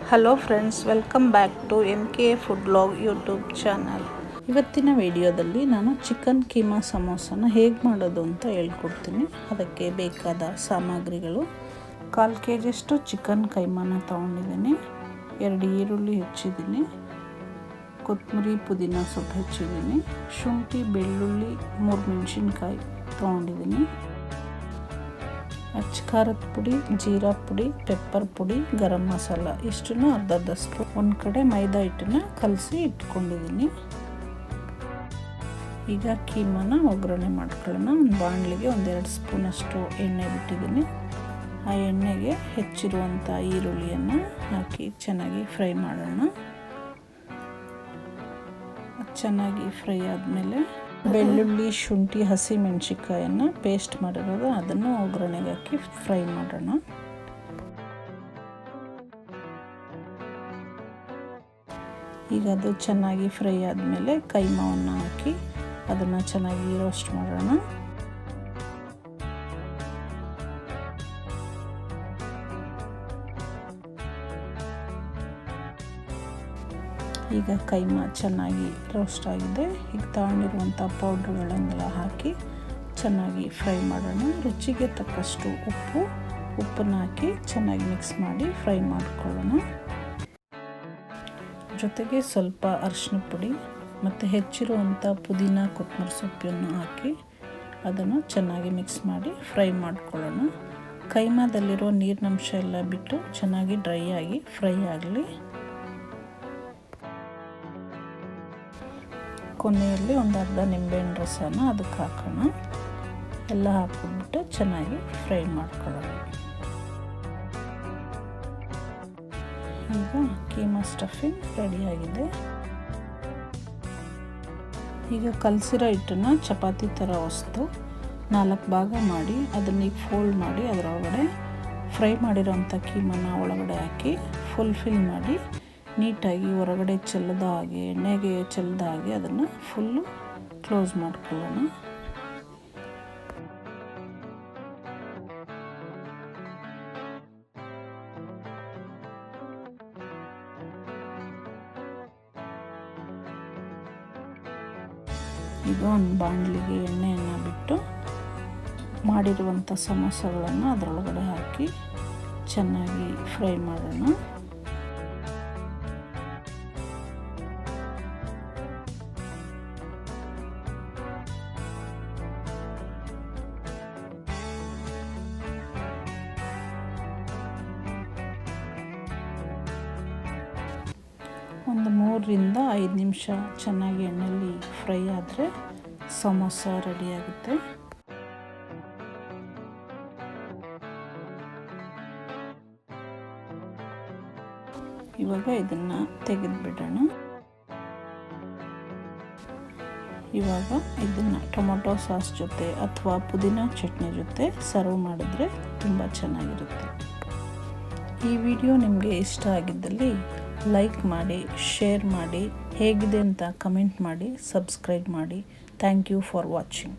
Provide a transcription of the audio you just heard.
Hello friends, welcome back to MK food vlog YouTube channel. ಇವತ್ತಿನ ವಿಡಿಯೋದಲ್ಲಿ ನಾನು chicken keema ಸಮೋಸನ ಹೇಗೆ ಮಾಡೋದು ಅಂತ ಹೇಳ್ಕೊಡ್ತೀನಿ. ಅದಕ್ಕೆ ಬೇಕಾದ ಸಾಮಗ್ರಿಗಳು: 1/4 kg ಚಿಕನ್ ಕೈಮಾನ ತೊಗೊಂಡಿದ್ದೀನಿ, 2 ಈರುಳ್ಳಿ ಹೆಚ್ಚಿದ್ದೀನಿ, ಕೊತ್ತಂಬರಿ ಪುದೀನ ಸೊಪ್ಪು ಹೆಚ್ಚಿದ್ದೀನಿ, ಶುಂಠಿ ಬೆಳ್ಳುಳ್ಳಿ 3 ಮೆಣಸಿನ್ಕಾಯಿ ತೊಗೊಂಡಿದ್ದೀನಿ, ಖಾರದ ಪುಡಿ, ಜೀರಾ ಪುಡಿ, ಪೆಪ್ಪರ್ ಪುಡಿ, ಗರಂ ಮಸಾಲ ಇಷ್ಟನ್ನು ಅರ್ಧ ಸ್ಪೂನ್. ಒಂದು ಕಡೆ ಮೈದಾ ಹಿಟ್ಟನ್ನು ಕಲಸಿ ಇಟ್ಕೊಂಡಿದ್ದೀನಿ. ಈಗ ಕೀಮಾನ ಒಗ್ಗರಣೆ ಮಾಡ್ಕೊಳ್ಳೋಣ. ಒಂದು ಬಾಣಲಿಗೆ 1-2 ಸ್ಪೂನಷ್ಟು ಎಣ್ಣೆ ಬಿಟ್ಟಿದ್ದೀನಿ. ಆ ಎಣ್ಣೆಗೆ ಹೆಚ್ಚಿರುವಂಥ ಈರುಳ್ಳಿಯನ್ನು ಹಾಕಿ ಚೆನ್ನಾಗಿ ಫ್ರೈ ಮಾಡೋಣ. ಚೆನ್ನಾಗಿ ಫ್ರೈ ಆದಮೇಲೆ ಬೆಳ್ಳುಳ್ಳಿ, ಶುಂಠಿ, ಹಸಿ ಮೆಣಸಿನ್ಕಾಯನ್ನು ಪೇಸ್ಟ್ ಮಾಡಿರೋದು ಅದನ್ನು ಒಗ್ಗರಣೆಗೆ ಹಾಕಿ ಫ್ರೈ ಮಾಡೋಣ. ಈಗ ಅದು ಚೆನ್ನಾಗಿ ಫ್ರೈ ಆದಮೇಲೆ ಕೈಮಾವನ್ನು ಹಾಕಿ ಅದನ್ನು ಚೆನ್ನಾಗಿ ರೋಸ್ಟ್ ಮಾಡೋಣ. ಈಗ ಕೈಮಾ ಚೆನ್ನಾಗಿ ರೋಸ್ಟ್ ಆಗಿದೆ. ಈಗ ತಗೊಂಡಿರುವಂಥ ಪೌಡ್ರ್ಗಳನ್ನೆಲ್ಲ ಹಾಕಿ ಚೆನ್ನಾಗಿ ಫ್ರೈ ಮಾಡೋಣ. ರುಚಿಗೆ ತಕ್ಕಷ್ಟು ಉಪ್ಪನ್ನು ಹಾಕಿ ಚೆನ್ನಾಗಿ ಮಿಕ್ಸ್ ಮಾಡಿ ಫ್ರೈ ಮಾಡ್ಕೊಳ್ಳೋಣ. ಜೊತೆಗೆ ಸ್ವಲ್ಪ ಅರಿಶಿನ ಪುಡಿ ಮತ್ತು ಹೆಚ್ಚಿರುವಂಥ ಪುದೀನ ಕೊತ್ತಂಬರಿ ಸೊಪ್ಪನ್ನು ಹಾಕಿ ಅದನ್ನು ಚೆನ್ನಾಗಿ ಮಿಕ್ಸ್ ಮಾಡಿ ಫ್ರೈ ಮಾಡ್ಕೊಳ್ಳೋಣ. ಕೈಮಾದಲ್ಲಿರೋ ನೀರಿನಂಶ ಎಲ್ಲ ಬಿಟ್ಟು ಚೆನ್ನಾಗಿ ಡ್ರೈ ಆಗಿ ಫ್ರೈ ಆಗಲಿ. ಕೊನೆಯಲ್ಲಿ ಒಂದು ಅರ್ಧ ನಿಂಬೆಹಣ್ಣು ರಸನ ಅದಕ್ಕೆ ಹಾಕೋಣ. ಎಲ್ಲ ಹಾಕಿಬಿಟ್ಟು ಚೆನ್ನಾಗಿ ಫ್ರೈ ಮಾಡ್ಕೊಳ್ಳೋಣ. ಈಗ ಕೀಮಾ ಸ್ಟಫಿಂಗ್ ರೆಡಿಯಾಗಿದೆ. ಈಗ ಕಲಸಿರೋ ಹಿಟ್ಟನ್ನು ಚಪಾತಿ ಥರ ಹೊಸ್ತು 4 ಭಾಗ ಮಾಡಿ ಅದನ್ನು ಈಗ ಫೋಲ್ಡ್ ಮಾಡಿ ಅದರೊಳಗಡೆ ಫ್ರೈ ಮಾಡಿರೋಂಥ ಕೀಮಾನ ಒಳಗಡೆ ಹಾಕಿ ಫಿಲ್ ಮಾಡಿ ನೀಟಾಗಿ ಹೊರಗಡೆ ಚೆಲ್ಲದ ಹಾಗೆ, ಎಣ್ಣೆಗೆ ಚೆಲ್ಲದ ಹಾಗೆ ಅದನ್ನು ಫುಲ್ಲು ಕ್ಲೋಸ್ ಮಾಡ್ಕೊಳ್ಳೋಣ. ಈಗ ಒಂದು ಬಾಣಲಿಗೆ ಎಣ್ಣೆಯನ್ನು ಬಿಟ್ಟು ಮಾಡಿರುವಂಥ ಸಮೋಸಗಳನ್ನು ಅದರೊಳಗಡೆ ಹಾಕಿ ಚೆನ್ನಾಗಿ ಫ್ರೈ ಮಾಡೋಣ. ಒಂದು 3-5 ನಿಮಿಷ ಚೆನ್ನಾಗಿ ಎಣ್ಣೆಯಲ್ಲಿ ಫ್ರೈ ಆದರೆ ಸಮೋಸ ರೆಡಿಯಾಗುತ್ತೆ. ಇವಾಗ ಇದನ್ನು ತೆಗೆದುಬಿಡೋಣ. ಇವಾಗ ಇದನ್ನು ಟೊಮೊಟೊ ಸಾಸ್ ಜೊತೆ ಅಥವಾ ಪುದೀನ ಚಟ್ನಿ ಜೊತೆ ಸರ್ವ್ ಮಾಡಿದ್ರೆ ತುಂಬ ಚೆನ್ನಾಗಿರುತ್ತೆ. ಈ ವಿಡಿಯೋ ನಿಮಗೆ ಇಷ್ಟ ಆಗಿದ್ದಲ್ಲಿ ಲೈಕ್ ಮಾಡಿ, ಶೇರ್ ಮಾಡಿ, ಹೇಗಿದೆ ಅಂತ ಕಮೆಂಟ್ ಮಾಡಿ, ಸಬ್ಸ್ಕ್ರೈಬ್ ಮಾಡಿ. Thank you for watching.